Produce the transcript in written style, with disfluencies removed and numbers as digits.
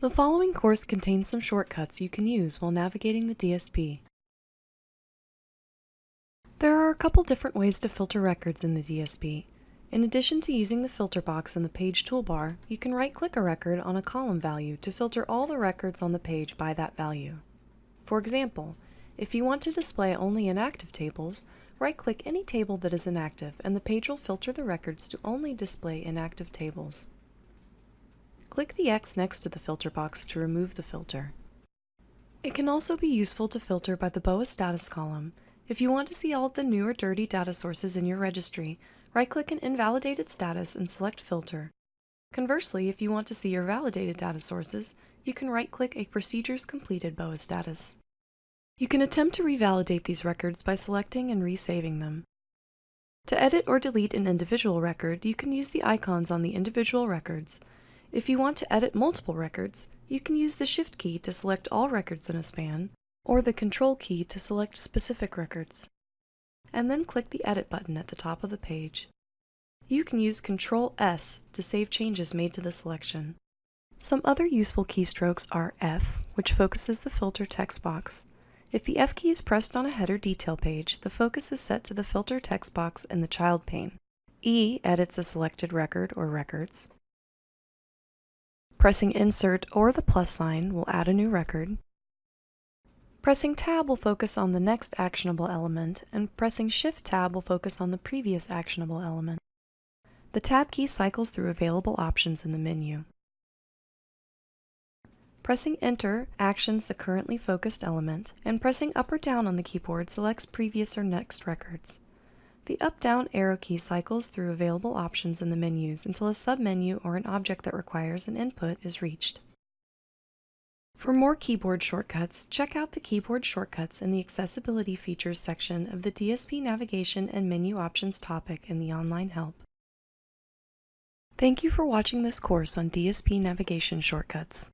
The following course contains some shortcuts you can use while navigating the DSP. There are a couple different ways to filter records in the DSP. In addition to using the filter box in the page toolbar, you can right-click a record on a column value to filter all the records on the page by that value. For example, if you want to display only inactive tables, right-click any table that is inactive and the page will filter the records to only display inactive tables. Click the X next to the filter box to remove the filter. It can also be useful to filter by the BOA status column. If you want to see all of the new or dirty data sources in your registry, right-click an invalidated status and select Filter. Conversely, if you want to see your validated data sources, you can right-click a Procedures Completed BOA status. You can attempt to revalidate these records by selecting and resaving them. To edit or delete an individual record, you can use the icons on the individual records. If you want to edit multiple records, you can use the Shift key to select all records in a span, or the Control key to select specific records. And then click the Edit button at the top of the page. You can use Control S to save changes made to the selection. Some other useful keystrokes are F, which focuses the filter text box. If the F key is pressed on a header detail page, the focus is set to the filter text box in the child pane. E edits a selected record or records. Pressing Insert or the plus sign will add a new record. Pressing Tab will focus on the next actionable element, and pressing Shift-Tab will focus on the previous actionable element. The Tab key cycles through available options in the menu. Pressing Enter actions the currently focused element, and pressing up or down on the keyboard selects previous or next records. The up-down arrow key cycles through available options in the menus until a submenu or an object that requires an input is reached. For more keyboard shortcuts, check out the Keyboard Shortcuts in the Accessibility Features section of the DSP Navigation and Menu Options topic in the online help. Thank you for watching this course on DSP navigation shortcuts.